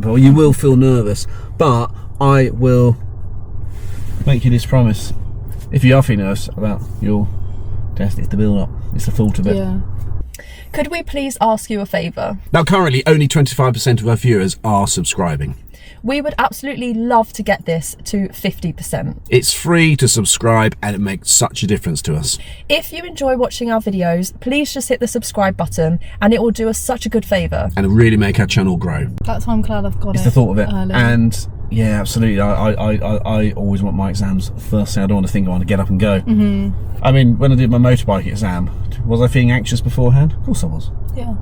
Well, you will feel nervous, but I will make you this promise. If you are feeling nervous about your test, it's the build-up. It's the thought of it. Yeah. Could we please ask you a favour? Now, currently, only 25% of our viewers are subscribing. We would absolutely love to get this to 50%. It's free to subscribe and it makes such a difference to us. If you enjoy watching our videos, please just hit the subscribe button and it will do us such a good favour. And really make our channel grow. That's why I'm glad I've got it. It's the thought of it. Early. And yeah, absolutely. I always want my exams first thing. I don't want to think I want to get up and go. I mean, when I did my motorbike exam, was I feeling anxious beforehand? Of course I was. Yeah.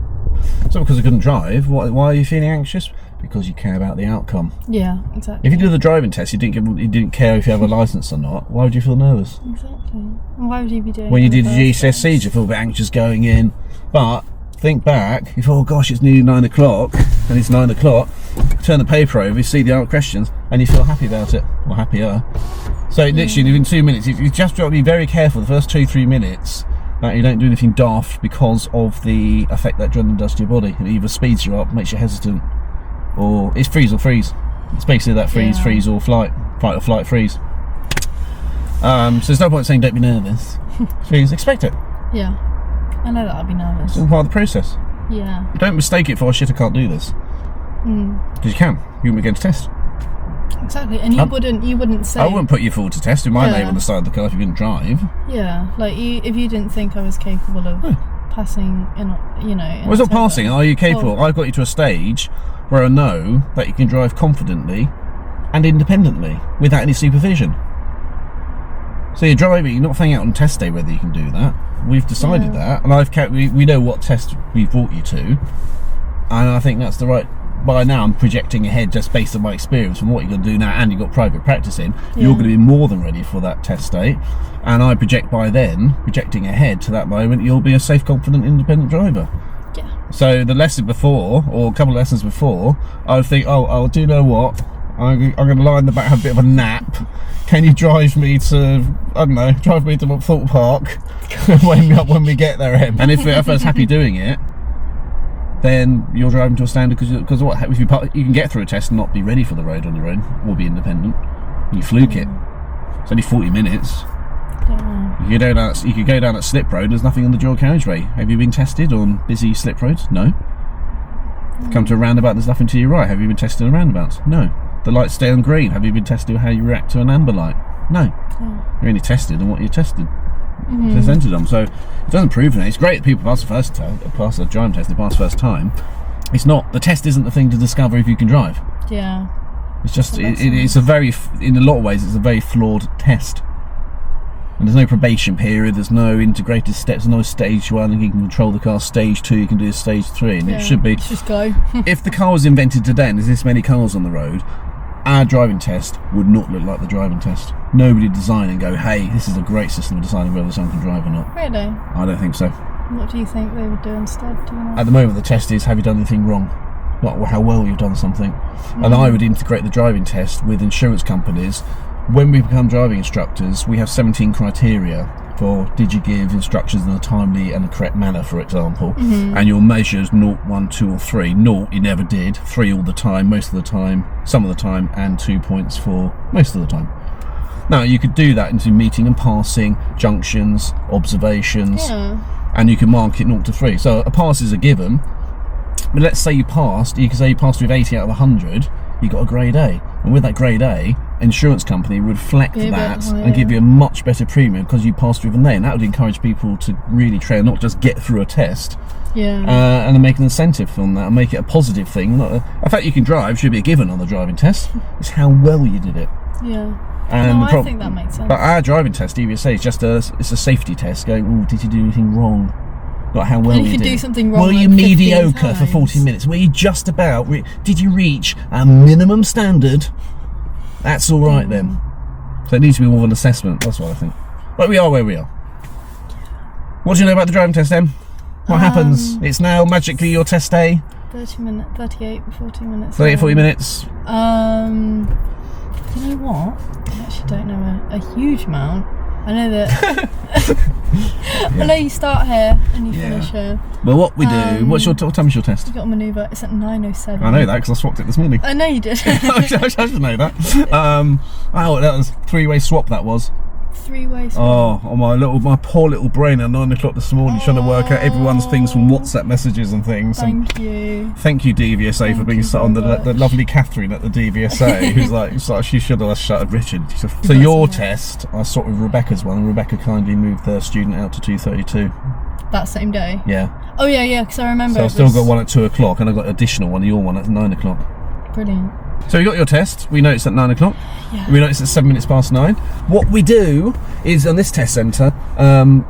So because I couldn't drive, why are you feeling anxious? Because you care about the outcome. Yeah, exactly. If you do the driving test, you didn't care if you have a licence or not. Why would you feel nervous? Exactly. And why would you be doing when you it did the GCSEs, you feel a bit anxious going in. But think back, you thought, oh gosh, it's nearly 9 o'clock, and it's 9 o'clock. Turn the paper over, you see the answer questions, and you feel happy about it, or happier. So literally, within 2 minutes, you just got to be very careful the first 2-3 minutes that you don't do anything daft because of the effect that adrenaline does to your body. It either speeds you up, makes you hesitant, or it's freeze or freeze. It's basically that freeze or fight or flight, freeze. So there's no point saying don't be nervous. Please expect it. Yeah, I know that I'll be nervous. It's all part of the process. Yeah. Don't mistake it for, oh shit, I can't do this. Because you can. You wouldn't be going to test. Exactly, and you wouldn't say. I wouldn't put you forward to test with my name on the side of the car if you didn't drive. Yeah, like if you didn't think I was capable of passing, well, it's not passing. Are you capable? I've got you to a stage where I know that you can drive confidently and independently without any supervision. So you're driving, you're not finding out on test day whether you can do that. We've decided that, and we know what test we've brought you to, and I think that's the right. By now I'm projecting ahead just based on my experience from what you're going to do now, and you've got private practice in. You're going to be more than ready for that test date, and I project by then, projecting ahead to that moment, you'll be a safe, confident, independent driver. Yeah. So the lesson before, or a couple of lessons before, I would think, oh, do you know what? I'm going to lie in the back, have a bit of a nap. Can you drive me to, I don't know, drive me to Thorpe Park when we get there, Em? And if I was happy doing it, then you're driving to a standard because what if you can get through a test and not be ready for the road on your own or be independent. You fluke it. It's only 40 minutes. You could go down that slip road. There's nothing on the dual carriageway. Have you been tested on busy slip roads? No. Come to a roundabout. There's nothing to your right. Have you been tested on roundabouts? No. The lights stay on green. Have you been tested on how you react to an amber light? No. You're only tested on what you tested. Presented them, so it doesn't prove anything. It's great that people pass the first time, pass the driving test, they pass the first time. It's not. The test isn't the thing to discover if you can drive. Yeah. It's just it's a very, in a lot of ways, it's a very flawed test. And there's no probation period. There's no integrated steps. No stage 1, and you can control the car. Stage 2, you can do stage 3, and it should be. Just go. If the car was invented today, and there's this many cars on the road, our driving test would not look like the driving test. Nobody would design and go, hey, this is a great system of deciding whether someone can drive or not. Really? I don't think so. What do you think they would do instead? At the moment, the test is, have you done anything wrong? Not how well you've done something. And I would integrate the driving test with insurance companies. When we become driving instructors, we have 17 criteria for did you give instructions in a timely and a correct manner, for example. And your measures 0, 1, 2 or 3. 0, you never did. 3 all the time, most of the time, some of the time, and 2 points for most of the time. Now you could do that into meeting and passing, junctions, observations, and you can mark it 0 to 3. So a pass is a given, but let's say you passed, you could say you passed with 80 out of 100, you got a grade A, and with that grade A, insurance company would reflect that and give you a much better premium because you passed with an A, and that would encourage people to really train, not just get through a test. And then make an incentive from that and make it a positive thing. The fact you can drive should be a given on the driving test. It's how well you did it. And I think that makes sense. But our driving test, DVSA, is just it's a safety test. Going, oh, did you do anything wrong? Not how well you did. Do something wrong. Were you mediocre for 40 minutes? Were you just about? Did you reach a minimum standard? That's all right then. So it needs to be more of an assessment. That's what I think. But we are where we are. What do you know about the driving test, Em? What happens? It's now magically your test day. 30 minutes, 38, 40 minutes. 30, 40 minutes. You know what? I actually don't know a huge amount. I know that I know you start here and you finish here. Well, what we do, what time is your test? You got a manoeuvre, it's at 9:07. I know that because I swapped it this morning. I know you did. I should know that. That was three-way swap, that was. Three-way swap. Oh, on my poor little brain at 9 o'clock this morning, trying to work out everyone's things from WhatsApp messages and things. Thank you. Thank you, DVSA, for being sat on the lovely Catherine at the DVSA, who's like, she should have shut Richard. So your test, I swapped with Rebecca's one, and Rebecca kindly moved their student out to 2:32. That same day? Yeah. Oh yeah, because I remember. So I've still got one at 2 o'clock, and I've got additional one, your one at 9 o'clock. Brilliant. So you got your test. We know it's at 9 o'clock. Yeah. We know it's at 7 minutes past 9. What we do is on this test centre,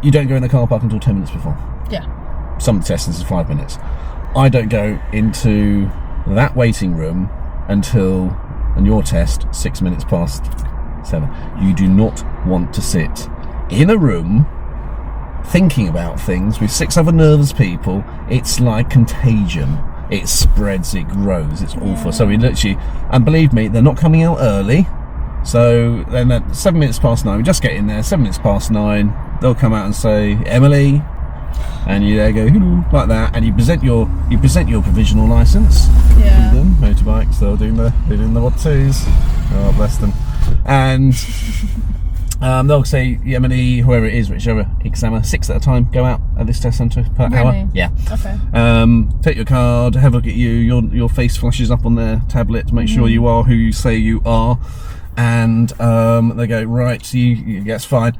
you don't go in the car park until 10 minutes before. Yeah. Some test centres are 5 minutes. I don't go into that waiting room until, on your test, 6 minutes past 7. You do not want to sit in a room thinking about things with 6 other nervous people. It's like contagion. It spreads, it grows, it's awful. So we literally, and believe me, they're not coming out early. So then at 7 minutes past 9, we just get in there, 7 minutes past 9, they'll come out and say, Emily, and you there go, hello, like that, and you present your provisional licence. Yeah. To them, motorbikes, they're doing the what twos. Oh, bless them. And they'll say, Emily, whoever it is, whichever examiner, 6 at a time, go out at this test centre per hour. Yeah. Okay. Take your card, have a look at you, your face flashes up on their tablet to make sure you are who you say you are, and they go, right, that's fine.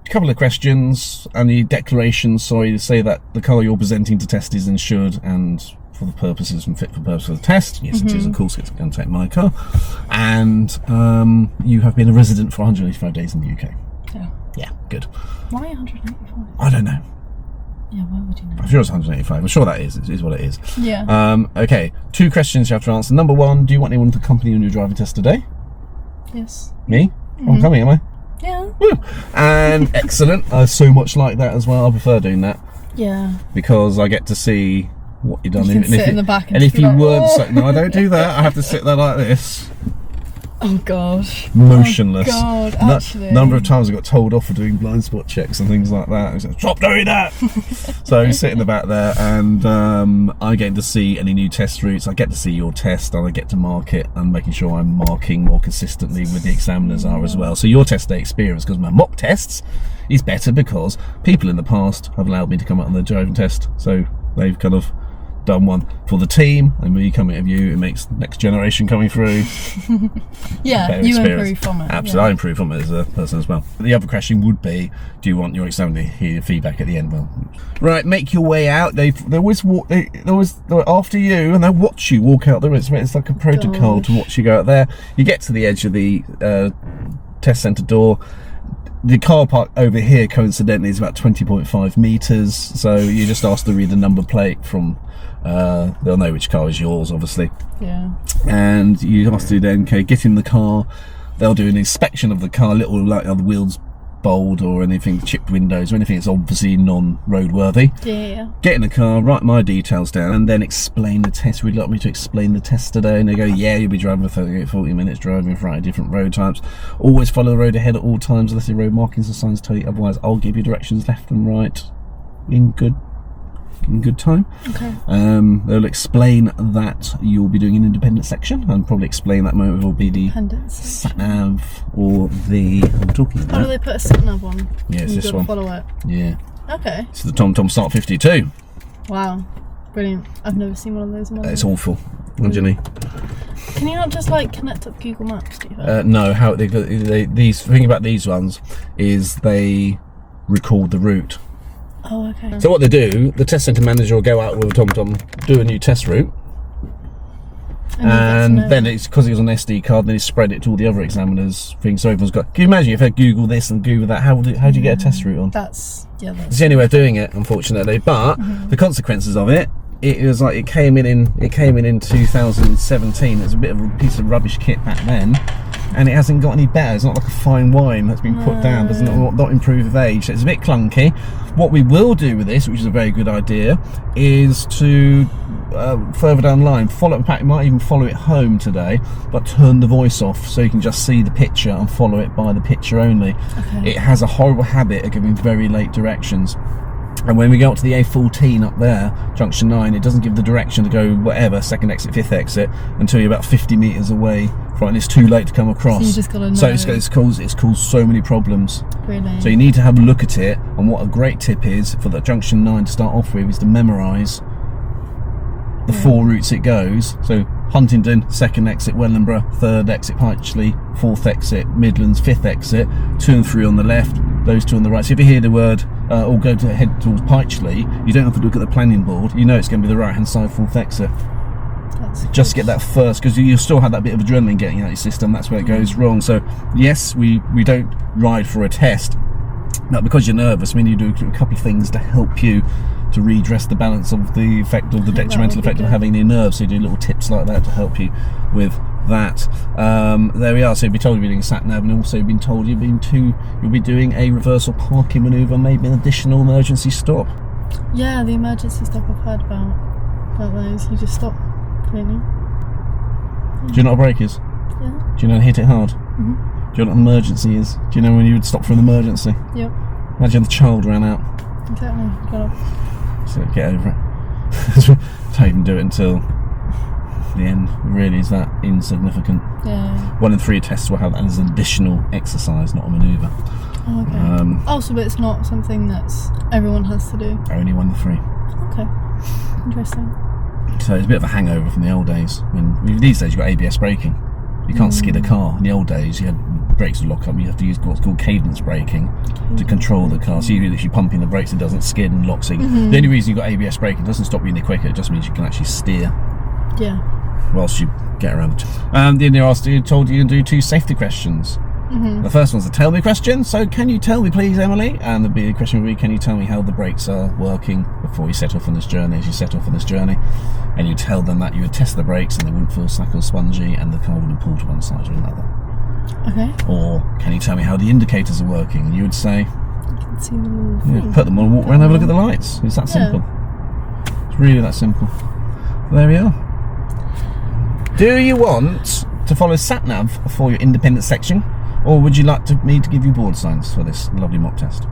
A couple of questions, and the declaration, to say that the car you're presenting to test is insured and for the purposes and fit for purpose of the test. Yes, it is, of course, it's going to take my car. And you have been a resident for 185 days in the UK. Yeah. Yeah, good. Why 185? I don't know. Yeah, why would you know? I'm sure it's 185. I'm sure that is what it is. Yeah. Okay, 2 questions you have to answer. Number 1, do you want anyone to accompany you on your driving test today? Yes. Me? I'm coming, am I? Yeah. Woo. And excellent. I so much like that as well. I prefer doing that. Yeah. Because I get to see what you've done. You can sit in the back and if just you be like, weren't, "Oh." no, I don't do that. I have to sit there like this, Oh gosh. motionless. Oh God, actually. Number of times I got told off for doing blind spot checks and things like that. I said, stop doing that. So I sit in the back there, and I get to see any new test routes. I get to see your test, and I get to mark it, and making sure I'm marking more consistently with the examiners are as well. So your test day experience, because my mock tests is better because people in the past have allowed me to come out on the driving test. So they've kind of done one for the team, and me coming at you, it makes next generation coming through. Yeah, you improve from it. Absolutely, I improve from it as a person as well. The other question would be, do you want your examiner to hear your feedback at the end? Well, right, make your way out. They always walk. They're after you, and they'll watch you walk out there. It's like a protocol to watch you go out there. You get to the edge of the test centre door. The car park over here, coincidentally, is about 20.5 metres, so you just ask to read the number plate from, they'll know which car is yours, obviously. Yeah. And you ask to then, okay, get in the car, they'll do an inspection of the car, little, like, are the wheels bowled or anything, chipped windows or anything that's obviously non-roadworthy. Yeah. Get in the car, write my details down, and then explain the test. Would you like me to explain the test today? And they go, yeah, you'll be driving for 40 minutes, driving in front of different road types. Always follow the road ahead at all times unless the road markings or signs tell you otherwise. I'll give you directions left and right in good time. Okay. They'll explain that you'll be doing an independent section, and probably explain that moment will be the sat-nav or the, I'm talking about. How do they put a sat-nav on? Yeah, it's this one. Follow it. Yeah. Okay. It's the TomTom Start 52. Wow. Brilliant. I've never seen one of those in my life. It's awful. Jenny. Can you not just like connect up Google Maps, do you think? No, how these thing about these ones is they record the route. Oh, okay. So what they do, the test centre manager will go out with a TomTom, do a new test route, and then it's because it was an SD card, then it's spread it to all the other examiners things. So everyone's got. Can you imagine if they Google this and Google that? How do you get a test route on? That's it's the only way of doing it, unfortunately. But the consequences of it, it was like it came in 2017. It was a bit of a piece of rubbish kit back then. and it hasn't got any better. It's not like a fine wine that's been put down. Does not improve with age. So it's a bit clunky. What we will do with this, which is a very good idea, is to further down the line follow it. You might even follow it home today, but turn the voice off so you can just see the picture and follow it by the picture only. Okay. It has a horrible habit of giving very late directions. And when we go up to the A14 up there, junction 9, it doesn't give the direction to go whatever, second exit, fifth exit, until you're about 50 metres away from it, and it's too late to come across. So you just gotta know. So it's caused so many problems. Really? So you need to have a look at it, and what a great tip is for the junction 9 to start off with is to memorise the 4 routes it goes. So Huntingdon, second exit Wellingborough, third exit Pytchley, fourth exit Midlands, fifth exit, 2 and 3 on the left, those 2 on the right. So if you hear the word or go to head towards Pytchley, you don't have to look at the planning board. You know it's going to be the right hand side fourth exit. Just get that first, because you still have that bit of adrenaline getting out your system. That's where it goes wrong. So yes, we don't ride for a test, but because you're nervous, we need to do a couple of things to help you to redress the balance of the effect of the detrimental effect of having your nerves. So you do little tips like that to help you with that. There we are. So you've been told you'll be doing sat nav, and also been told you'll be doing a reversal parking manoeuvre, maybe an additional emergency stop. Yeah, the emergency stop I've heard about those. You just stop, don't you? Do you know what a brake is? Yeah. Do you know how to hit it hard? Mm-hmm. Do you know what an emergency is? Do you know when you would stop for an emergency? Yep. Imagine the child ran out. Exactly. Got it. So get over it. Don't even do it until the end. Really, is that insignificant? Yeah. 1 in 3 tests will have that as an additional exercise, not a manoeuvre. Oh, okay. So but it's not something that's everyone has to do. Only 1 in 3. Okay. Interesting. So it's a bit of a hangover from the old days. When these days you've got ABS braking. You can't skid a car. In the old days, you had brakes would lock up. You have to use what's called cadence braking to control the car. So you're literally pumping the brakes, it doesn't skid and locks. So the only reason you've got ABS braking doesn't stop you any quicker. It just means you can actually steer. Yeah. Whilst you get around. Then they told you to do 2 safety questions. The first one's a tell me question. So can you tell me please, Emily? And the question would be, can you tell me how the brakes are working before you set off on this journey, as you set off on this journey? And you tell them that you would test the brakes and they wouldn't feel slack or spongy and the car wouldn't pull to one side or another. Okay. Or can you tell me how the indicators are working? And you would say, I can see them all. yeah, put them on, walk around, have a look at the lights. It's that simple. It's really that simple. There we are. Do you want to follow sat nav for your independent section? Or would you like me to give you board signs for this lovely mock test?